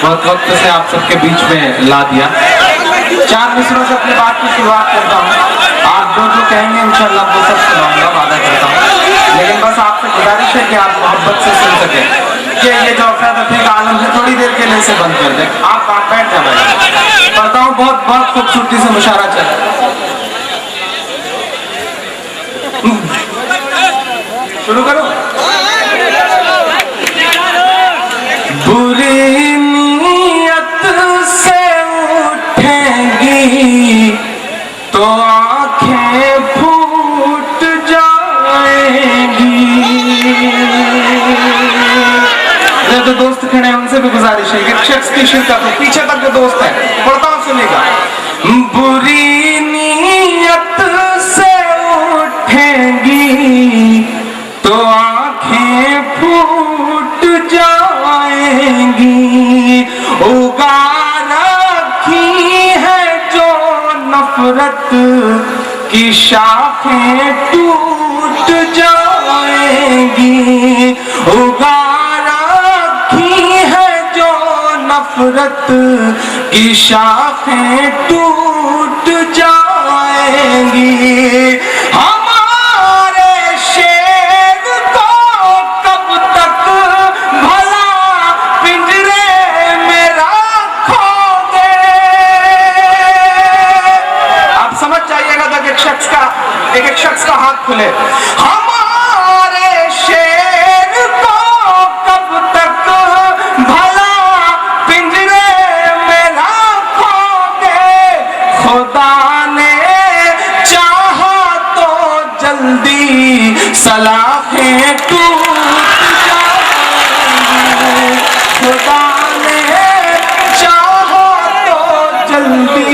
बहुत वक्त से आप सबके बीच में ला दिया। 4 मिसरों से अपनी बात की शुरुआत करता हूँ। आप जो कहेंगे इंशाल्लाह वो सब सुनाऊंगा, वादा करता हूँ। लेकिन बस आपसे गुजारिश है कि आप मोहब्बत से सुन सके कि ये जो अफरा-तफरी का आलम है थोड़ी देर के लिए इसे बंद कर दें। आप बैठ जाए, पढ़ता हूँ। बहुत बहुत खूबसूरती से मुशायरा चल। शुरू करो। बुरी नीयत से उठेंगी तो आंखें फूट जाएंगी। जो दोस्त खड़े हैं उनसे भी गुजारिश है कि शख्स की शिरकत हो, पीछे तक जो दोस्त है पढ़ता हूँ सुनेगा। बुरी नीयत से उठेंगी तो आंखें फूट जाएंगी। उगा रखी है जो नफरत की शाखें टूट जाएंगी। उगा रखी है जो नफरत की शाखें टूट जाएंगी। एक शख्स का हाथ खुले। हमारे शेर को कब तक भला पिंजरे में रखोगे। खुदा ने चाहा तो जल्दी सलाखें टूट जाएंगी। खुदा ने चाहा तो जल्दी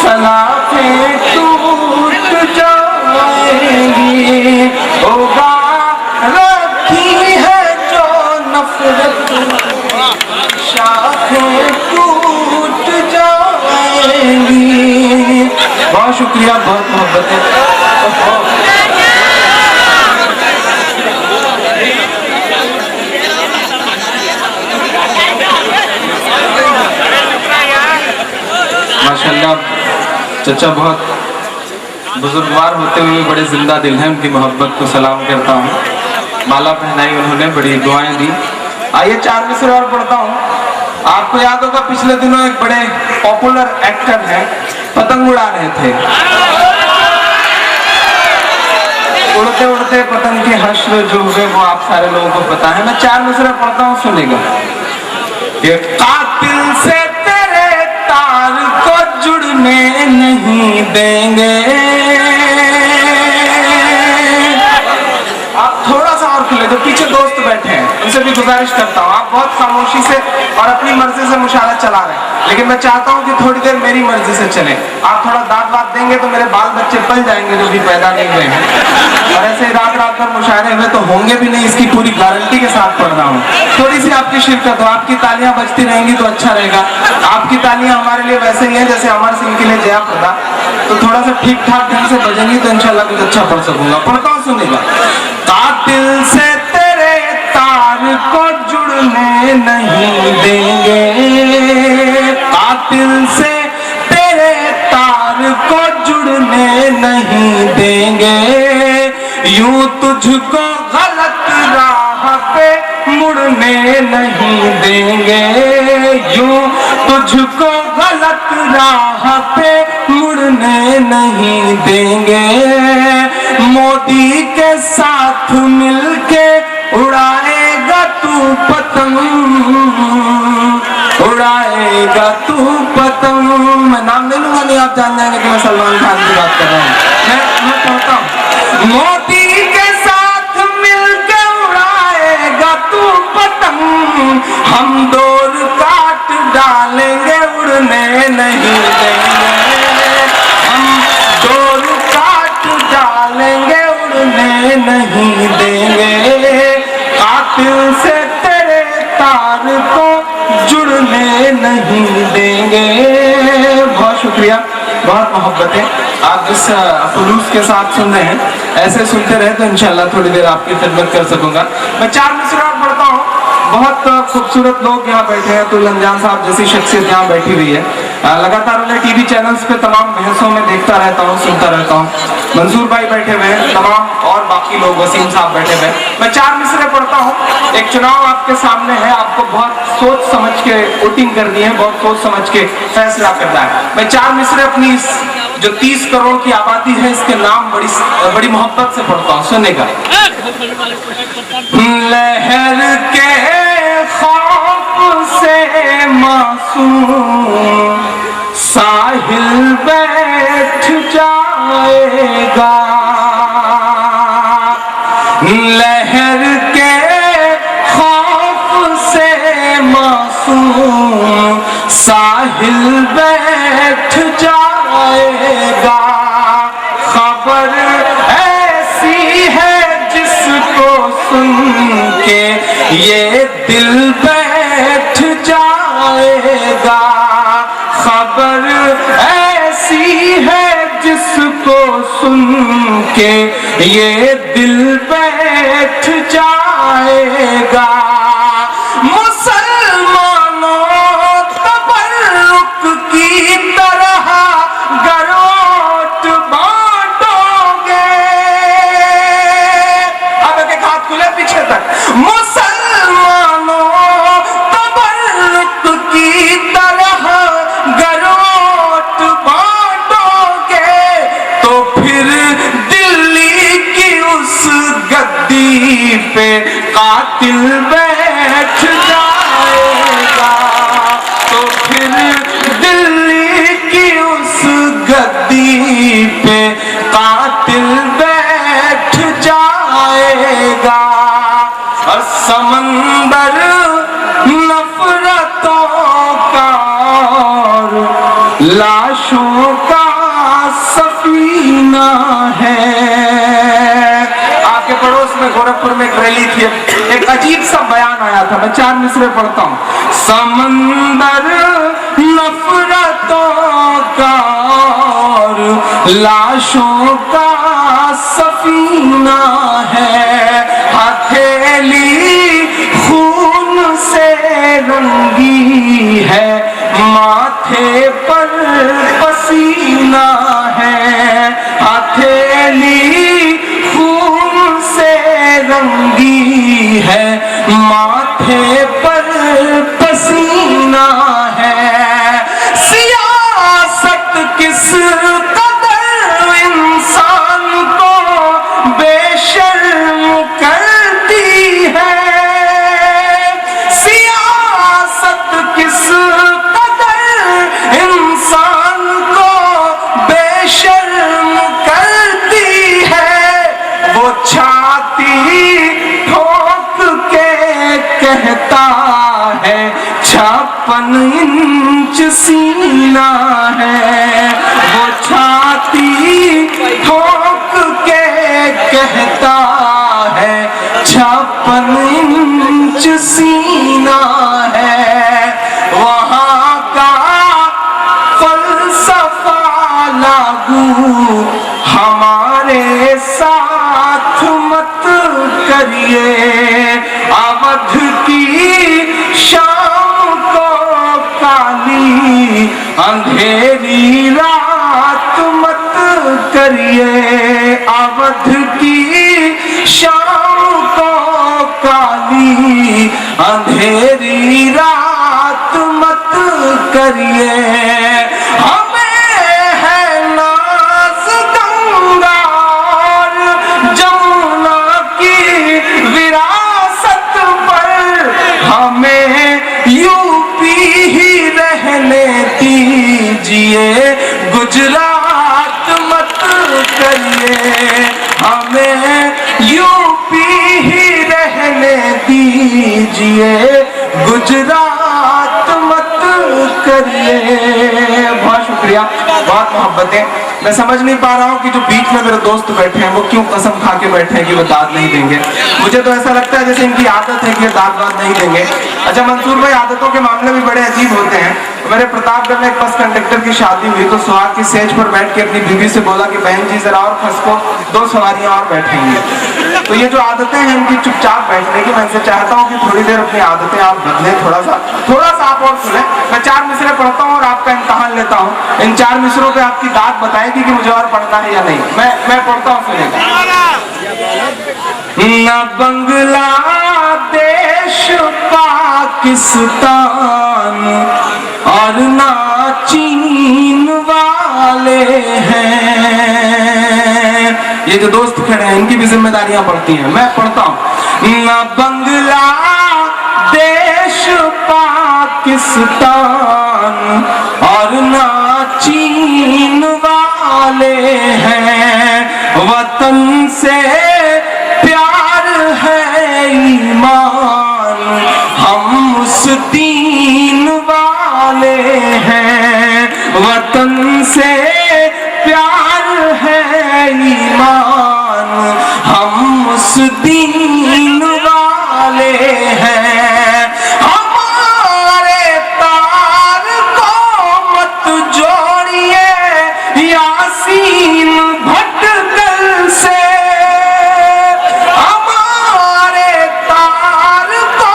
सलाखें होगा रखी है जो नफरत शाखें टूट जाएंगी। बहुत शुक्रिया, बहुत मोहब्बत है। माशाल्लाह चचा बहुत बुजुर्गवार होते हुए बड़े जिंदा दिल हैं। उनकी मोहब्बत को सलाम करता हूँ। माला पहनाई उन्होंने, बड़ी दुआएं दी। आइए 4 मिसरे और पढ़ता हूँ। आपको याद होगा पिछले दिनों एक बड़े पॉपुलर एक्टर हैं, पतंग उड़ा रहे थे। उड़ते उड़ते पतंग के हश्र जो हुए वो आप सारे लोगों को पता है। मैं 4 मिसरे पढ़ता हूँ, सुनेगा। ये कातिल से तेरे तार को जुड़ने नहीं देंगे। आप थोड़ा सा और खुले, जो पीछे दोस्त बैठे हैं उनसे भी गुजारिश करता हूँ। आप बहुत खामोशी से और अपनी मर्जी से मुशायरा चला रहे हैं, लेकिन मैं चाहता हूँ कि थोड़ी देर मेरी मर्जी से चले। आप थोड़ा दाद वाद देंगे तो मेरे बाल बच्चे पल जाएंगे जो भी पैदा नहीं हुए हैं। और ऐसे रात रात भर मुशायरे हुए तो होंगे भी नहीं, इसकी पूरी गारंटी के साथ पढ़ रहा हूँ। थोड़ी सी आपकी शिरकत हो, आपकी तालियां बजती रहेंगी तो अच्छा रहेगा। आपकी तालियां हमारे लिए वैसे ही है जैसे अमर सिंह के लिए जया प्रदा, तो थोड़ा सा ठीक ठाक ढंग से बजेंगी तो इंशाल्लाह कुछ अच्छा पढ़ सकूंगा। पढ़ता हूँ, सुनेगा। कातिल से तेरे तार को जुड़ने नहीं देंगे। कातिल से तेरे तार को जुड़ने नहीं देंगे। यूं तुझको गलत राह पे मुड़ने नहीं देंगे। यूं तुझको गलत राह पे मुड़ने नहीं देंगे। मोदी के साथ मिलके उड़ाएगा तू पतंग, उड़ाएगा तू पतंग। मैं नाम ले लूंगा, नहीं आप जान जाएंगे कि मैं सलमान खान की बात कर रहा हूँ। मैं कहता हूँ मोदी के साथ मिलके उड़ाएगा तू पतंग। हम डोर काट डालेंगे, उड़ने नहीं देंगे। हम डोर काट डालेंगे, उड़ने नहीं देंगे। कातिल से तेरे तार को जुड़ने नहीं देंगे। बहुत शुक्रिया, बहुत मोहब्बत है। आप जिस खुलूस के साथ सुन रहे हैं ऐसे सुनते रहे तो इंशाल्लाह थोड़ी देर आपकी खिदमत कर सकूंगा। मैं 4 मिसरे और पढ़ता हूँ। बहुत खूबसूरत लोग यहाँ बैठे हैं। अतुल अंजान साहब जैसी शख्सियत यहाँ बैठी हुई है। लगातार उन्हें टीवी चैनल्स पे तमाम बहसों में देखता रहता हूँ, सुनता रहता हूँ। मंसूर भाई बैठे हुए हैं, तमाम और बाकी लोग, वसीम साहब बैठे हुए हैं। मैं 4 मिसरे पढ़ता हूँ। एक चुनाव आपके सामने है, आपको बहुत सोच समझ के वोटिंग करनी है, बहुत सोच समझ के फैसला करना है। मैं 4 मिसरे अपनी जो 30 करोड़ की आबादी है इसके नाम बड़ी मोहब्बत से पढ़ता हूँ, सुनेगा। लहर के खौफ से मासूम साहिल बैठ जाएगा, लहर के खौफ से मासूम साहिल बैठ जाएगा। खबर ऐसी है जिसको सुन के ये दिल बैठ जाएगा, खबर ऐसी है जिसको सुन के ये दिल बैठ जाएगा। मुसलमानों तबर्रुक की तरह गरोट बांटोगे, अब एक हाथ खुले पीछे तक। मुसलमानों तबर्रुक की तरह गरोट बांटोगे, तो फिर दिल्ली की उस गद्दी पे कातिल बैठ जाएगा, तो फिर दिल्ली की उस गद्दी पे कातिल बैठ जाएगा। और समंदर नफरतों का और लाशों का सफीना है। आपके पड़ोस में गोरखपुर में एक रैली थी, एक अजीब सा बयान आया था। मैं 4 मिसरे पढ़ता हूँ। समंदर नफरतों का और लाशों का सफीना है, हथेली खून से रंगी है, माथे पर पसीना है, हथेली खून से रंगी है, माथे पर पसीना है। सियासत किस कदर इंसान को बेशर्म करती है, सियासत किस कदर इंसान को बेशर्म करती है। वो छाती ठोक के कहता है 56 इंच सीना है, वो छाती ठोक के कहता है 56 इंच सीना है। वहाँ का फलसफा लागू हमारे साथ मत करिए, अवध की शाम को काली अंधेरी रात मत करिए, अवध की शाम को काली अंधेरी रात मत करिए। हमें है नाज गंगा और जमुना की विरासत पर, हमें यूपी ही रहने दीजिए, गुजरात मत करिए, हमें यूपी ही रहने दीजिए, गुजरात मत करिए। बहुत शुक्रिया, बहुत मोहब्बतें। मैं समझ नहीं पा रहा हूँ कि जो बीच में मेरे दोस्त बैठे हैं वो क्यों कसम खा के बैठे हैं कि वो दाद नहीं देंगे। मुझे तो ऐसा लगता है जैसे इनकी आदत है कि ये दाद नहीं देंगे। अच्छा मंसूर भाई, आदतों के मामले भी बड़े अजीब होते हैं। मेरे प्रतापगढ़ में एक बस कंडक्टर की शादी हुई तो सुहाग की सेज पर बैठ के अपनी बीवी से बोला कि बहन जी जरा और खसको, 2 सवारियां और बैठेंगी। तो ये जो आदतें हैं इनकी चुपचाप बैठने की, मैं इनसे चाहता हूँ कि थोड़ी देर अपनी आदतें आप बदलें, थोड़ा सा आप और सुने। मैं 4 मिसरे पढ़ता हूँ और आपका इम्तहान लेता हूँ। इन 4 मिसरों पे आपकी दाद बताएगी कि मुझे और पढ़ना है या नहीं। मैं पढ़ता हूँ, सुनेगा। न बांग्लादेश पाकिस्तान और ना चीन वाले हैं। ये जो दोस्त खड़े हैं इनकी भी जिम्मेदारियां पड़ती हैं, मैं पढ़ता हूं। न बांग्लादेश पाकिस्तान और ना चीन वाले हैं। वतन से प्यार है ईमान, हम उस दीन वाले हैं। वतन से प्यार है ईमान, हम उस दीन वाले हैं। हमारे तार को मत जोड़िए यासीन भटकल से। हमारे तार को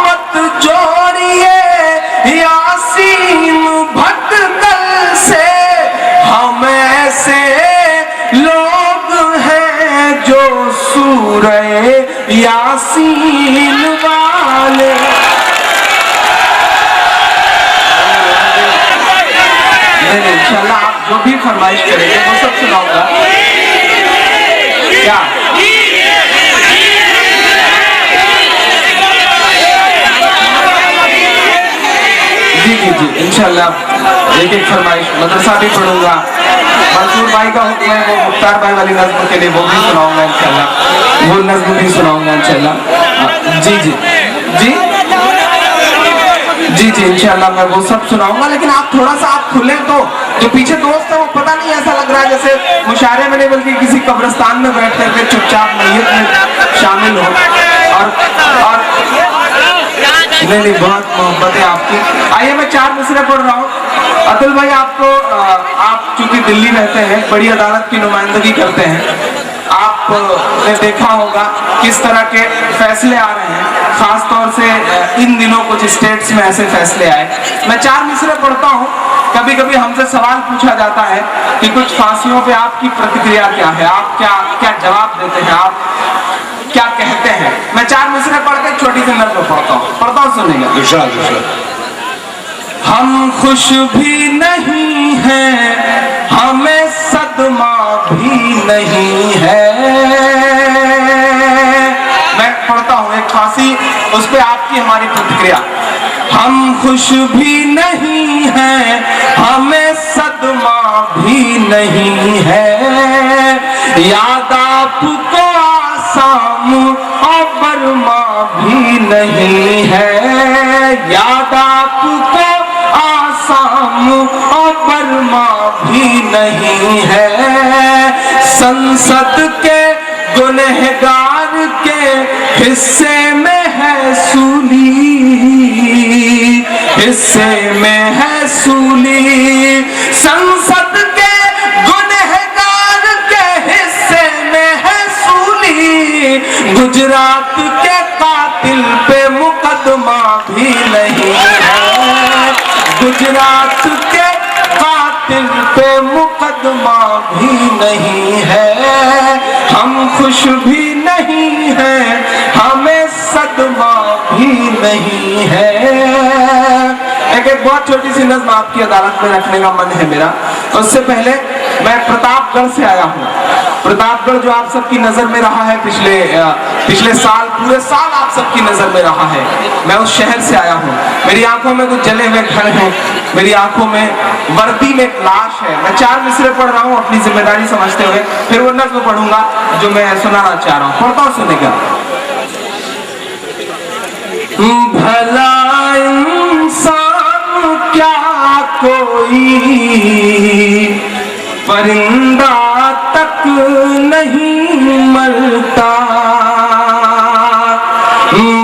मत जोड़िए यासीन भटकल से। हम ऐसे लोग हैं जो सूरह यासीन वाले। नहीं, इंशाल्लाह आप जो भी फरमाइश करेंगे वो सब सुनाऊंगा। क्या जी इंशाल्लाह एक फरमाइश। मदरसा भी पढ़ूंगा, मंसूर भाई का हुक्म है वो मुख्तार भाई वाली नज़्म के लिए वो भी सुनाऊंगा इंशाल्लाह, वो नज़्म भी सुनाऊंगा इंशाल्लाह। जी इंशाल्लाह मैं वो सब सुनाऊंगा। लेकिन आप थोड़ा सा आप खुले तो जो पीछे दोस्त है वो पता नहीं ऐसा लग रहा है जैसे मुशारे में नहीं बल्कि किसी कब्रिस्तान में बैठ करके चुपचाप मैयत में शामिल हो। और नहीं बहुत मोहब्बत है आपकी। आइए मैं 4 मिसरे पढ़ रहा हूँ। अतुल भाई आपको आप चूंकि दिल्ली रहते हैं, बड़ी अदालत की नुमाइंदगी करते हैं, आपने देखा होगा किस तरह के फैसले आ रहे हैं। खासतौर से इन दिनों कुछ स्टेट्स में ऐसे फैसले आए। मैं 4 मिसरे पढ़ता हूँ। कभी कभी हमसे सवाल पूछा जाता है कि कुछ फांसियों पे आपकी प्रतिक्रिया क्या है, आप क्या जवाब देते हैं, आप क्या कहते हैं। मैं 4 मिसरे पढ़ के छोटी सी नज़्म पढ़ता हूँ, सुनिएगा। हम खुश भी नहीं हैं, हमें सदमा भी नहीं है। मैं पढ़ता हूँ एक फांसी, उस पे आपकी हमारी प्रतिक्रिया। हम खुश भी नहीं हैं, हमें सदमा भी नहीं है। याद आपको आसाम और बर्मा भी नहीं है। याद आपको आसाम और बर्मा भी नहीं है। संसद के गुनहगार के हिस्से में है सूली, हिस्से में है सूली। संसद के गुनहगार के हिस्से में है सूली। गुजरात के कातिल पे मुकदमा भी नहीं है। गुजरात के कातिल पे मुकदमा भी नहीं है। हम खुश भी नहीं हैं, हमें सदमा भी नहीं है। एक बहुत छोटी सी नज़्म आपकी अदालत में रखने का मन है मेरा। उससे पहले मैं प्रतापगढ़ से आया हूँ। प्रतापगढ़ जो आप सबकी नजर में रहा है पिछले साल, पूरे साल आप सबकी नजर में रहा है। मैं उस शहर से आया हूँ। मेरी आंखों में कुछ जले हुए घर हैं, मेरी आंखों में वर्दी में एक लाश है। मैं 4 मिसरे पढ़ रहा हूँ अपनी जिम्मेदारी समझते हुए, फिर वो नज़्म पढ़ूंगा जो मैं सुनाना चाह रहा हूँ। पढ़ता हूँ, सुनेगा। भला इंसान क्या कोई परिंदा तक नहीं मरता।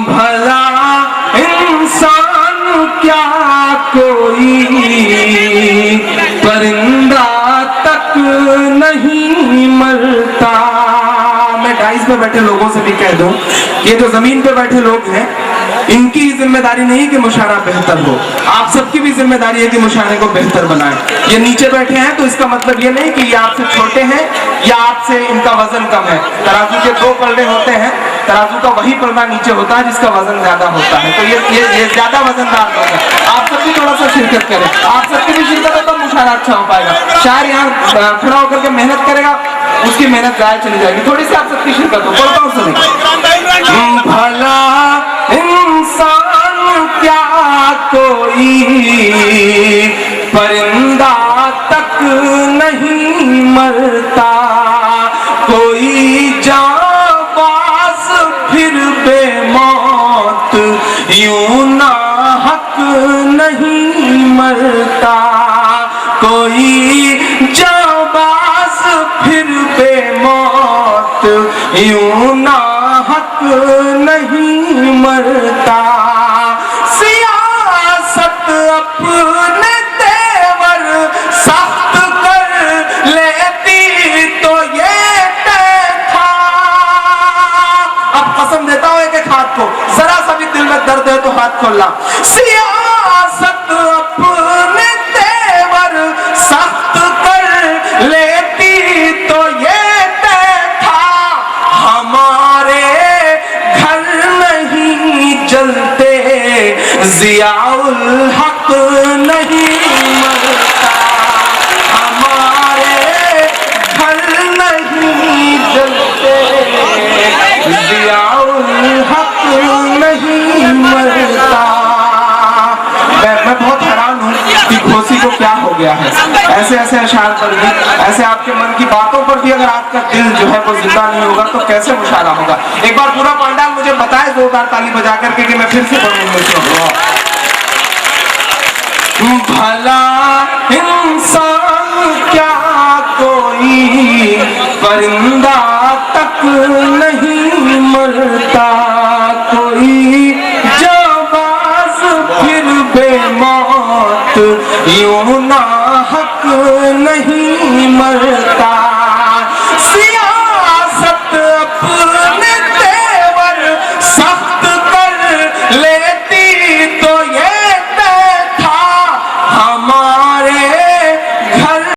भला इंसान क्या कोई से भी कह दूं, ये जो जमीन पे बैठे लोग हैं, इनकी जिम्मेदारी नहीं कि मुशायरा बेहतर हो, आप सबकी भी जिम्मेदारी है कि मुशायरे को बेहतर बनाएं। ये नीचे बैठे हैं तो इसका मतलब ये नहीं कि ये आपसे छोटे हैं या आपसे इनका वजन कम है। तराजू के दो पलड़े होते हैं, तराजू का वही पलड़ा नीचे होता है जिसका वजन ज्यादा होता है, तो ये ज्यादा वजनदार लोग हैं। आप सब भी थोड़ा सा शिरकत करें, आप सबकी भी शिरकत हो तो मुशायरा अच्छा हो पाएगा। शायर यहाँ खड़ा होकर के मेहनत करेगा, उसकी मेहनत जाया चली जाएगी। थोड़ी सी आप सबकी शिरकत हो, पढ़ता हूँ सुनिए। भला इंसान क्या कोई परिंदा तक नहीं मरता, कोई जाबाज फिर बेमौत यूं नाहक नहीं मरता, कोई जाबाज फिर बेमौत यूं नाहक नहीं मरता। सियासत अपने तेवर सख्त कर लेती तो ये तय था। अब कसम देता हूं एक हाथ को, जरा सा भी दिल में दर्द है तो हाथ खोलना। सियासत अपने तेवर सख्त कर लेती तो ये तय था, हमारे घर नहीं जलते जियाउल हक नहीं मरता, हमारे घर नहीं जलते जियाउल हक नहीं मरता। मैं बहुत हैरान हूँ कि घोसी को क्या हो गया है, ऐसे ऐसे अशार पर भी, ऐसे आपके मन की बातों पर भी अगर आपका दिल जो है वो जिंदा नहीं होगा तो कैसे मुशायरा होगा। एक बार पूरा पंडाल मुझे बताए जोरदार ताली बजा करके कि मैं फिर से पढ़ूंगा। भला इंसान क्या कोई परिंदा तक नहीं मरता, कोई जाबाज फिर बेमौत यूं नाहक नहीं मरता।